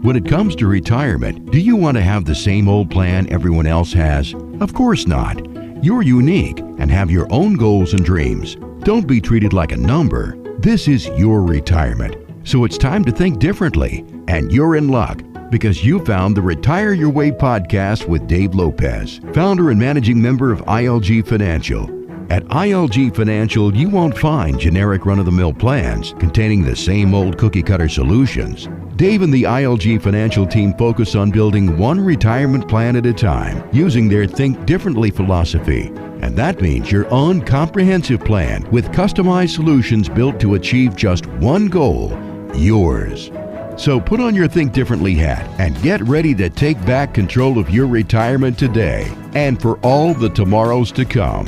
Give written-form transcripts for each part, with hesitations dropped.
When it comes to retirement, do you want to have the same old plan everyone else has? Of course not. You're unique and have your own goals and dreams. Don't be treated like a number. This is your retirement. So it's time to think differently. And you're in luck because you found the Retire Your Way podcast with Dave Lopez, founder and managing member of ILG Financial. At ILG Financial, you won't find generic run-of-the-mill plans containing the same old cookie-cutter solutions. Dave and the ILG Financial team focus on building one retirement plan at a time using their Think Differently philosophy. And that means your own comprehensive plan with customized solutions built to achieve just one goal, yours. So put on your Think Differently hat and get ready to take back control of your retirement today and for all the tomorrows to come.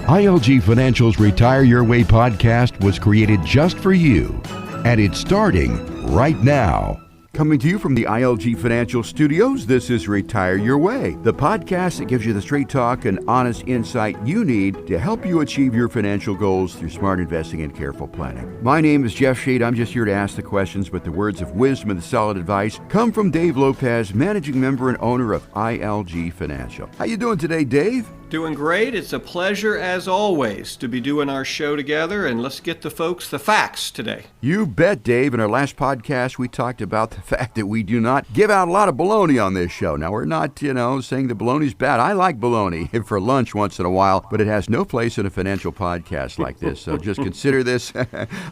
ILG Financial's Retire Your Way podcast was created just for you, and it's starting right now. Coming to you from the ILG Financial Studios, this is Retire Your Way, the podcast that gives you the straight talk and honest insight you need to help you achieve your financial goals through smart investing and careful planning. My name is Jeff Shade. I'm just here to ask the questions, but the words of wisdom and the solid advice come from Dave Lopez, managing member and owner of ILG Financial. How you doing today, Dave? Doing great. It's a pleasure, as always, to be doing our show together, and let's get the folks the facts today. You bet, Dave. In our last podcast, we talked about the fact that we do not give out a lot of bologna on this show. Now, we're not, saying that bologna's bad. I like bologna for lunch once in a while, but it has no place in a financial podcast like this. So just consider this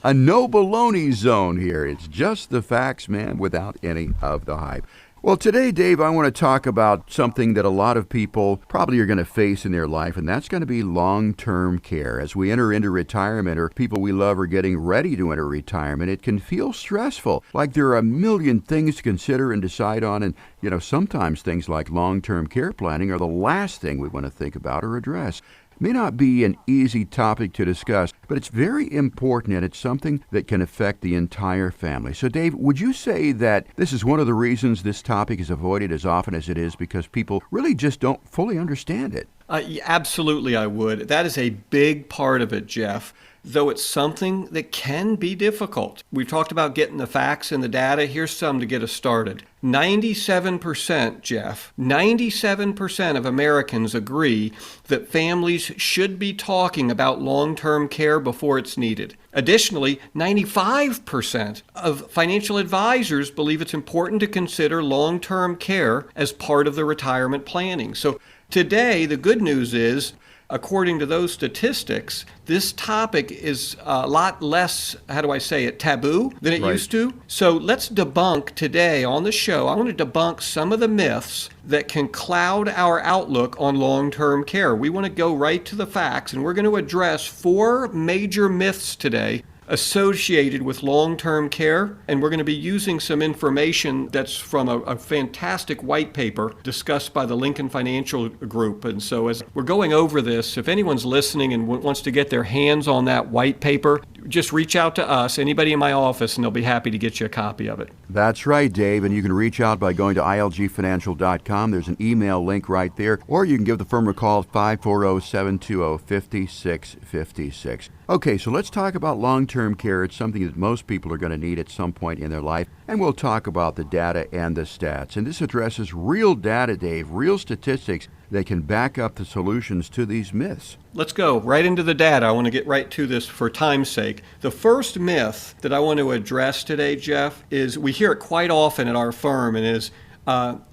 a no bologna zone here. It's just the facts, man, without any of the hype. Well, today, Dave, I want to talk about something that a lot of people probably are going to face in their life, and that's going to be long-term care. As we enter into retirement, or people we love are getting ready to enter retirement, it can feel stressful, like there are a million things to consider and decide on, and, sometimes things like long-term care planning are the last thing we want to think about or address. It may not be an easy topic to discuss, but it's very important, and it's something that can affect the entire family. So, Dave, would you say that this is one of the reasons this topic is avoided as often as it is because people really just don't fully understand it? Absolutely, I would. That is a big part of it, Jeff, though it's something that can be difficult. We've talked about getting the facts and the data. Here's some to get us started. 97%, Jeff, 97% of Americans agree that families should be talking about long-term care before it's needed. Additionally, 95% of financial advisors believe it's important to consider long-term care as part of the retirement planning. So today, the good news is, according to those statistics, this topic is a lot less, taboo than it used to. So let's debunk today on the show. I want to debunk some of the myths that can cloud our outlook on long-term care. We want to go right to the facts, and we're going to address 4 major myths today associated with long-term care, and we're going to be using some information that's from a fantastic white paper discussed by the Lincoln Financial Group. And so as we're going over this, if anyone's listening and wants to get their hands on that white paper, just reach out to us, anybody in my office, and they'll be happy to get you a copy of it. That's right, Dave, and you can reach out by going to ilgfinancial.com. There's an email link right there, or you can give the firm a call at 540-720-5656. Okay, so let's talk about long-term care. It's something that most people are going to need at some point in their life, and we'll talk about the data and the stats. And this addresses real data, Dave, real statistics that can back up the solutions to these myths. Let's go right into the data. I want to get right to this for time's sake. The first myth that I want to address today, Jeff, is we hear it quite often at our firm, and is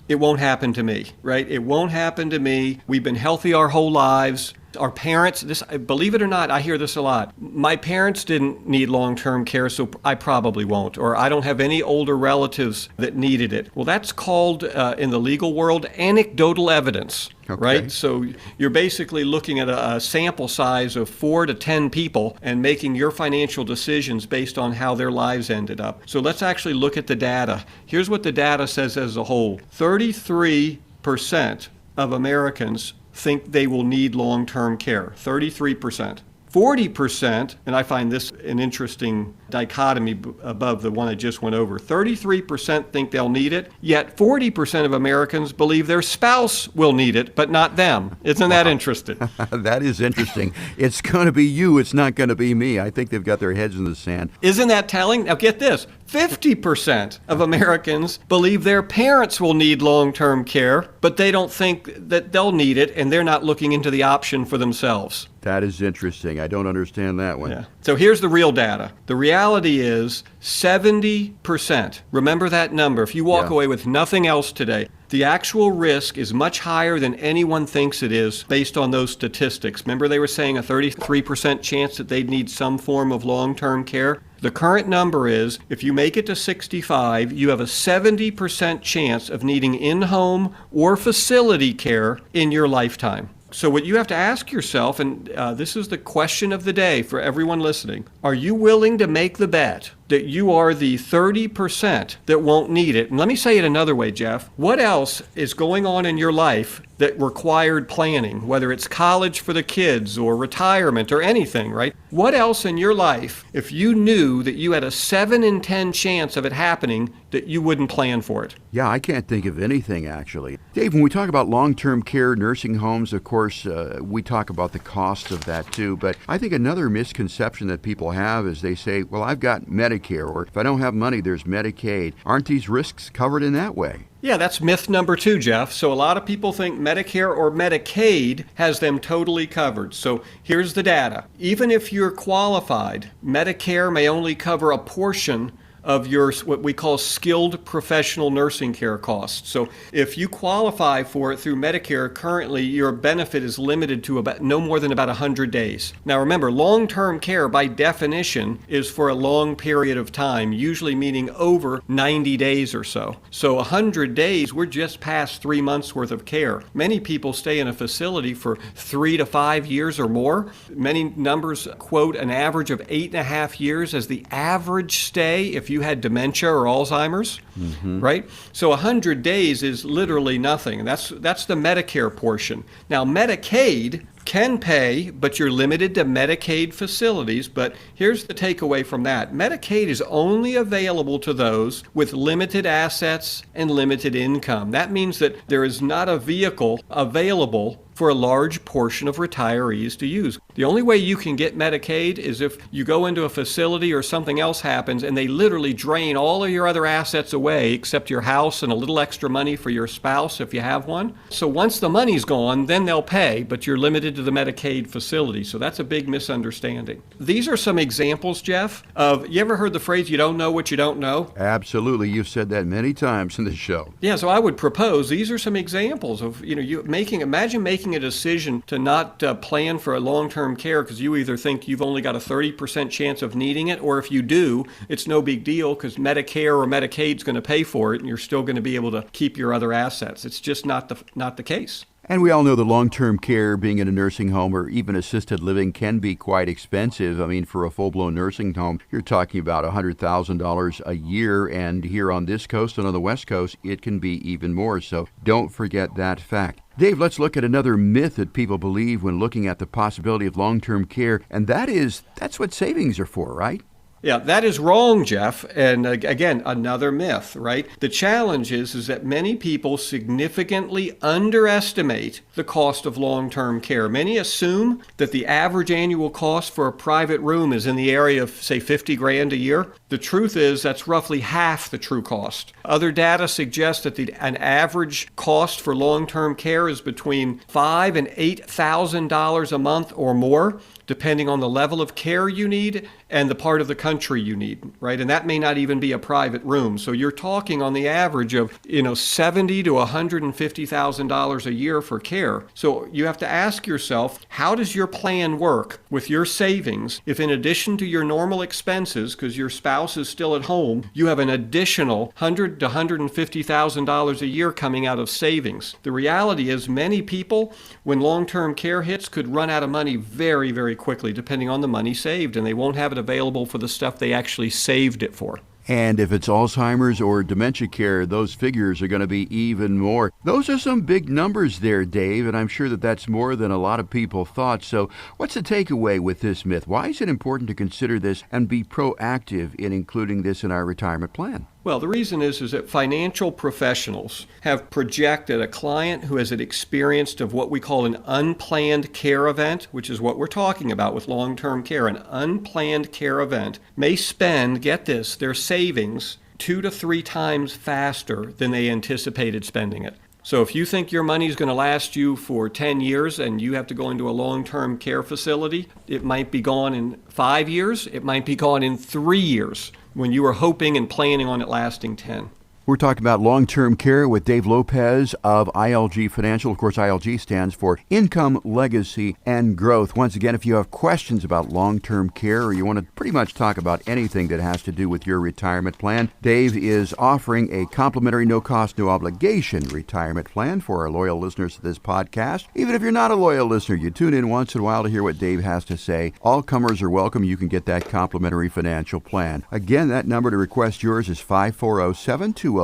it won't happen to me, right? It won't happen to me. We've been healthy our whole lives. Our parents, believe it or not, I hear this a lot. My parents didn't need long-term care, so I probably won't. Or I don't have any older relatives that needed it. Well, that's called, in the legal world, anecdotal evidence, right? So you're basically looking at a sample size of 4 to 10 people and making your financial decisions based on how their lives ended up. So let's actually look at the data. Here's what the data says as a whole. 33% of Americans think they will need long-term care, 33%. 40%, and I find this an interesting dichotomy above the one I just went over, 33% think they'll need it, yet 40% of Americans believe their spouse will need it, but not them. Isn't that interesting? That is interesting. It's going to be you. It's not going to be me. I think they've got their heads in the sand. Isn't that telling? Now get this, 50% of Americans believe their parents will need long-term care, but they don't think that they'll need it, and they're not looking into the option for themselves. That is interesting. I don't understand that one. Yeah. So here's the real data. The reality is 70%. Remember that number. If you walk away with nothing else today, the actual risk is much higher than anyone thinks it is based on those statistics. Remember they were saying a 33% chance that they'd need some form of long-term care? The current number is, if you make it to 65, you have a 70% chance of needing in-home or facility care in your lifetime. So what you have to ask yourself, and this is the question of the day for everyone listening, are you willing to make the bet that you are the 30% that won't need it? And let me say it another way, Jeff. What else is going on in your life that required planning, whether it's college for the kids or retirement or anything, right? What else in your life, if you knew that you had a 7 in 10 chance of it happening, that you wouldn't plan for it? Yeah, I can't think of anything, actually. Dave, when we talk about long-term care, nursing homes, of course, we talk about the cost of that too. But I think another misconception that people have is they say, well, I've got Medicare, or if I don't have money, there's Medicaid. Aren't these risks covered in that way? Yeah, that's myth number 2, Jeff. So a lot of people think Medicare or Medicaid has them totally covered. So here's the data. Even if you're qualified, Medicare may only cover a portion of your what we call skilled professional nursing care costs. So if you qualify for it through Medicare, currently your benefit is limited to about no more than about 100 days. Now remember, long-term care by definition is for a long period of time, usually meaning over 90 days or so. So 100 days, we're just past 3 months worth of care. Many people stay in a facility for 3 to 5 years or more. Many numbers quote an average of 8.5 years as the average stay if you had dementia or Alzheimer's, right? So 100 days is literally nothing. And that's the Medicare portion. Now, Medicaid can pay, but you're limited to Medicaid facilities. But here's the takeaway from that. Medicaid is only available to those with limited assets and limited income. That means that there is not a vehicle available for a large portion of retirees to use. The only way you can get Medicaid is if you go into a facility or something else happens and they literally drain all of your other assets away except your house and a little extra money for your spouse if you have one. So once the money's gone, then they'll pay, but you're limited to the Medicaid facility. So that's a big misunderstanding. These are some examples, Jeff, of, you ever heard the phrase, you don't know what you don't know? Absolutely. You've said that many times in this show. Yeah, so I would propose these are some examples of, imagine making a decision to not plan for a long-term care because you either think you've only got a 30% chance of needing it, or if you do, it's no big deal because Medicare or Medicaid's going to pay for it and you're still going to be able to keep your other assets. It's just not the case. And we all know that long-term care, being in a nursing home or even assisted living, can be quite expensive. I mean, for a full-blown nursing home, you're talking about $100,000 a year, and here on this coast and on the West Coast, it can be even more. So don't forget that fact. Dave, let's look at another myth that people believe when looking at the possibility of long-term care, and that's what savings are for, right? Yeah, that is wrong, Jeff. And again, another myth, right? The challenge is that many people significantly underestimate the cost of long-term care. Many assume that the average annual cost for a private room is in the area of, say, $50,000 a year. The truth is that's roughly half the true cost. Other data suggests that an average cost for long-term care is between $5,000 and $8,000 a month or more, depending on the level of care you need and the part of the country you need, right? And that may not even be a private room. So you're talking on the average of, $70,000 to $150,000 a year for care. So you have to ask yourself, how does your plan work with your savings if in addition to your normal expenses, because your spouse is still at home, you have an additional $100,000 to $150,000 a year coming out of savings? The reality is many people, when long-term care hits, could run out of money very, very quickly, depending on the money saved, and they won't have it available for the stuff they actually saved it for. And if it's Alzheimer's or dementia care, those figures are going to be even more. Those are some big numbers there, Dave, and I'm sure that that's more than a lot of people thought. So what's the takeaway with this myth? Why is it important to consider this and be proactive in including this in our retirement plan? Well, the reason is that financial professionals have projected a client who has an experience of what we call an unplanned care event, which is what we're talking about with long-term care. An unplanned care event may spend, get this, their savings 2 to 3 times faster than they anticipated spending it. So if you think your money is going to last you for 10 years and you have to go into a long-term care facility, it might be gone in 5 years, it might be gone in 3 years, when you were hoping and planning on it lasting 10. We're talking about long-term care with Dave Lopez of ILG Financial. Of course, ILG stands for Income, Legacy, and Growth. Once again, if you have questions about long-term care or you want to pretty much talk about anything that has to do with your retirement plan, Dave is offering a complimentary, no-cost, no-obligation retirement plan for our loyal listeners to this podcast. Even if you're not a loyal listener, you tune in once in a while to hear what Dave has to say. All comers are welcome. You can get that complimentary financial plan. Again, that number to request yours is 540-720-5656.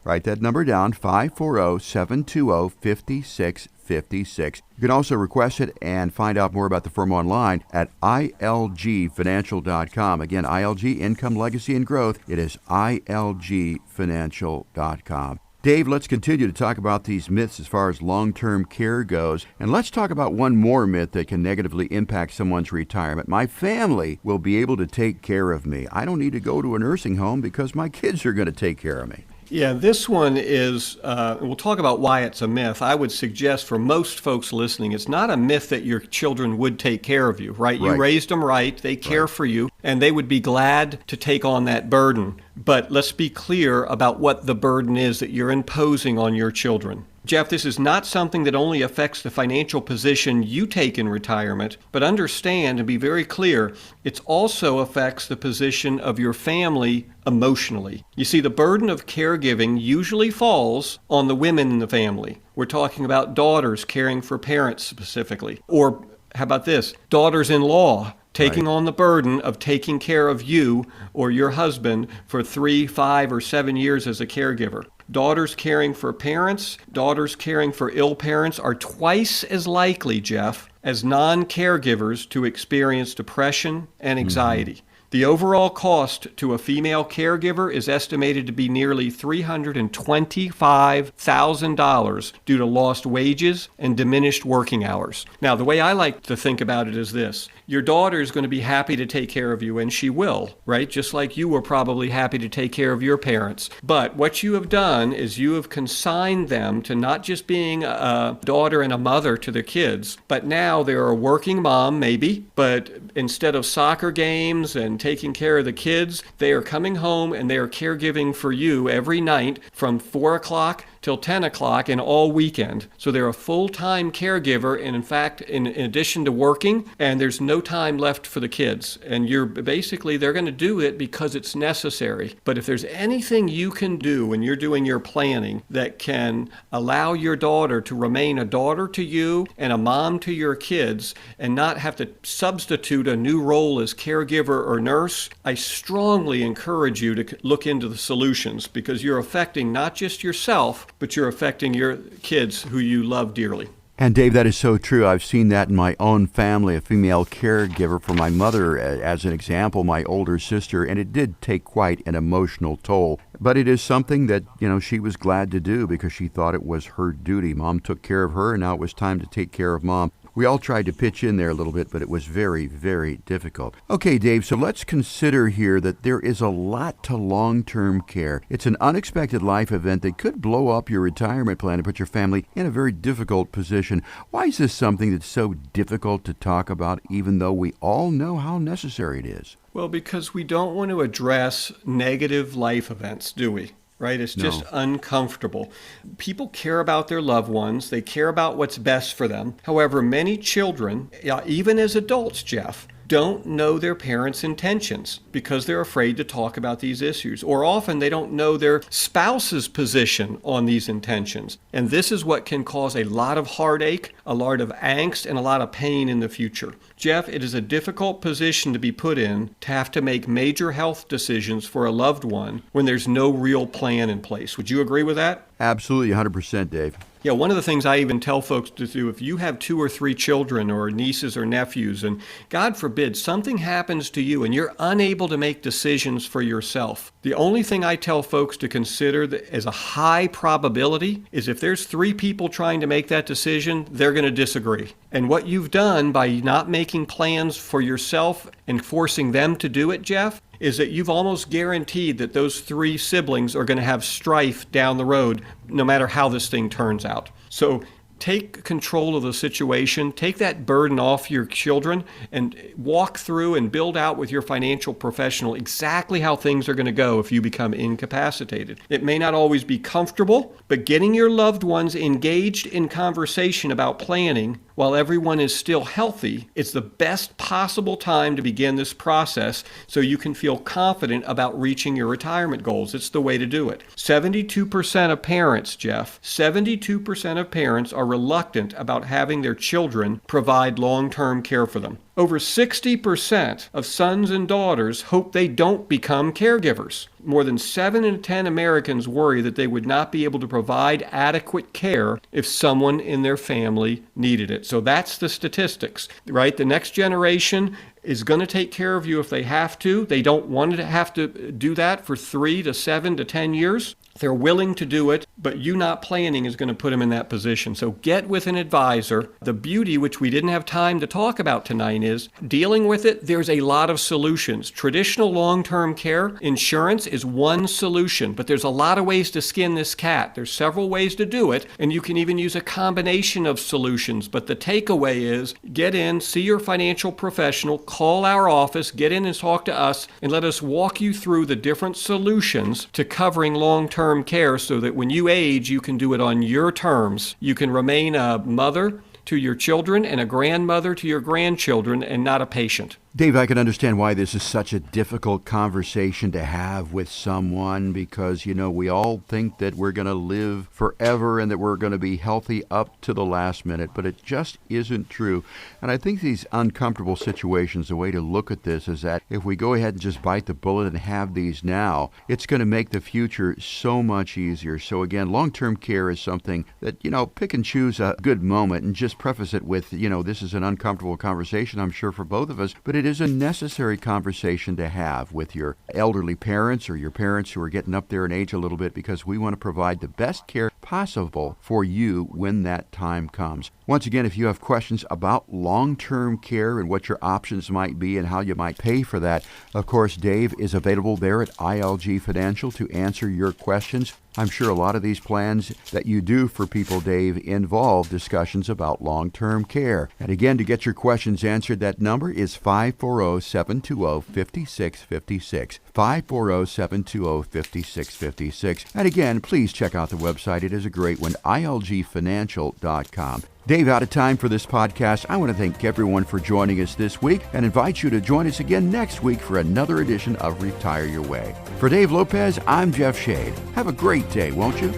Write that number down, 540-720-5656. You can also request it and find out more about the firm online at ilgfinancial.com. Again, ILG, Income, Legacy, and Growth. It is ilgfinancial.com. Dave, let's continue to talk about these myths as far as long-term care goes. And let's talk about one more myth that can negatively impact someone's retirement. My family will be able to take care of me. I don't need to go to a nursing home because my kids are going to take care of me. Yeah, this one is, we'll talk about why it's a myth. I would suggest for most folks listening, it's not a myth that your children would take care of you, right? You raised them right, they care for you, and they would be glad to take on that burden. But let's be clear about what the burden is that you're imposing on your children. Jeff, this is not something that only affects the financial position you take in retirement, but understand and be very clear, it also affects the position of your family emotionally. You see, the burden of caregiving usually falls on the women in the family. We're talking about daughters caring for parents specifically. Or how about this? Daughters-in-law taking on the burden of taking care of you or your husband for 3, 5, or 7 years as a caregiver. Daughters caring for parents, daughters caring for ill parents are twice as likely, Jeff, as non-caregivers to experience depression and anxiety. The overall cost to a female caregiver is estimated to be nearly $325,000 due to lost wages and diminished working hours. Now, the way I like to think about it is this. Your daughter is going to be happy to take care of you, and she will, right? Just like you were probably happy to take care of your parents. But what you have done is you have consigned them to not just being a daughter and a mother to their kids, but now they're a working mom, maybe, but instead of soccer games and taking care of the kids, they are coming home and they are caregiving for you every night from 4 o'clock till 10 o'clock and all weekend. So they're a full-time caregiver, and in fact, in addition to working, and there's no time left for the kids. And they're going to do it because it's necessary. But if there's anything you can do when you're doing your planning that can allow your daughter to remain a daughter to you and a mom to your kids and not have to substitute a new role as caregiver or nurse, I strongly encourage you to look into the solutions, because you're affecting not just yourself, but you're affecting your kids who you love dearly. And Dave, that is so true. I've seen that in my own family, a female caregiver for my mother, as an example, my older sister, and it did take quite an emotional toll. But it is something that, she was glad to do because she thought it was her duty. Mom took care of her, and now it was time to take care of Mom. We all tried to pitch in there a little bit, but it was very, very difficult. Okay, Dave, so let's consider here that there is a lot to long-term care. It's an unexpected life event that could blow up your retirement plan and put your family in a very difficult position. Why is this something that's so difficult to talk about, even though we all know how necessary it is? Well, because we don't want to address negative life events, do we? Right? It's just uncomfortable. People care about their loved ones. They care about what's best for them. However, many children, even as adults, Jeff, don't know their parents' intentions because they're afraid to talk about these issues. Or often they don't know their spouse's position on these intentions. And this is what can cause a lot of heartache, a lot of angst, and a lot of pain in the future. Jeff, it is a difficult position to be put in to have to make major health decisions for a loved one when there's no real plan in place. Would you agree with that? Absolutely, 100%, Dave. Yeah, one of the things I even tell folks to do, if you have 2 or 3 children or nieces or nephews, and God forbid something happens to you and you're unable to make decisions for yourself, the only thing I tell folks to consider as a high probability is if there's 3 people trying to make that decision, they're going to disagree. And what you've done by not making plans for yourself and forcing them to do it, Jeff, is that you've almost guaranteed that those 3 siblings are going to have strife down the road, no matter how this thing turns out. So take control of the situation, take that burden off your children, and walk through and build out with your financial professional exactly how things are going to go if you become incapacitated. It may not always be comfortable, but getting your loved ones engaged in conversation about planning while everyone is still healthy, it's the best possible time to begin this process so you can feel confident about reaching your retirement goals. It's the way to do it. 72% of parents, Jeff, 72% of parents are reluctant about having their children provide long-term care for them. Over 60% of sons and daughters hope they don't become caregivers. More than 7 in 10 Americans worry that they would not be able to provide adequate care if someone in their family needed it. So that's the statistics, right? The next generation is going to take care of you if they have to. They don't want to have to do that for 3 to 7 to 10 years. They're willing to do it, but you not planning is going to put them in that position. So get with an advisor. The beauty, which we didn't have time to talk about tonight, is dealing with it. There's a lot of solutions. Traditional long-term care insurance is one solution, but there's a lot of ways to skin this cat. There's several ways to do it, and you can even use a combination of solutions. But the takeaway is get in, see your financial professional, call our office, get in and talk to us, and let us walk you through the different solutions to covering long-term care so that when you age, you can do it on your terms. You can remain a mother to your children and a grandmother to your grandchildren and not a patient. Dave, I can understand why this is such a difficult conversation to have with someone because, we all think that we're going to live forever and that we're going to be healthy up to the last minute, but it just isn't true. And I think these uncomfortable situations, the way to look at this is that if we go ahead and just bite the bullet and have these now, it's going to make the future so much easier. So again, long-term care is something that, pick and choose a good moment and just preface it with, this is an uncomfortable conversation, I'm sure, for both of us, but it is a necessary conversation to have with your elderly parents or your parents who are getting up there in age a little bit because we want to provide the best care possible for you when that time comes. Once again, if you have questions about long-term care and what your options might be and how you might pay for that, of course, Dave is available there at ILG Financial to answer your questions. I'm sure a lot of these plans that you do for people, Dave, involve discussions about long-term care. And again, to get your questions answered, that number is 540-720-5656. 540-720-5656. And again, please check out the website. It is a great one, ilgfinancial.com. Dave, out of time for this podcast. I want to thank everyone for joining us this week and invite you to join us again next week for another edition of Retire Your Way. For Dave Lopez, I'm Jeff Shade. Have a great day, won't you?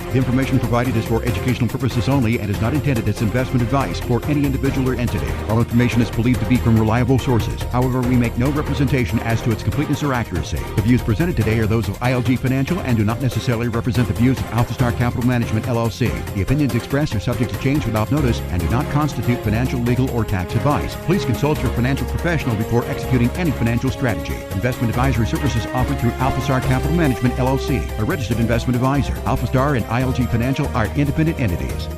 The information provided is for educational purposes only and is not intended as investment advice for any individual or entity. All information is believed to be from reliable sources. However, we make no representation as to its completeness or accuracy. The views presented today are those of ILG Financial and do not necessarily represent the views of AlphaStar Capital Management, LLC. The opinions expressed are subject to change without notice and do not constitute financial, legal, or tax advice. Please consult your financial professional before executing any financial strategy. Investment advisory services offered through AlphaStar Capital Management, LLC, a registered investment advisor. AlphaStar and ILG Financial are independent entities.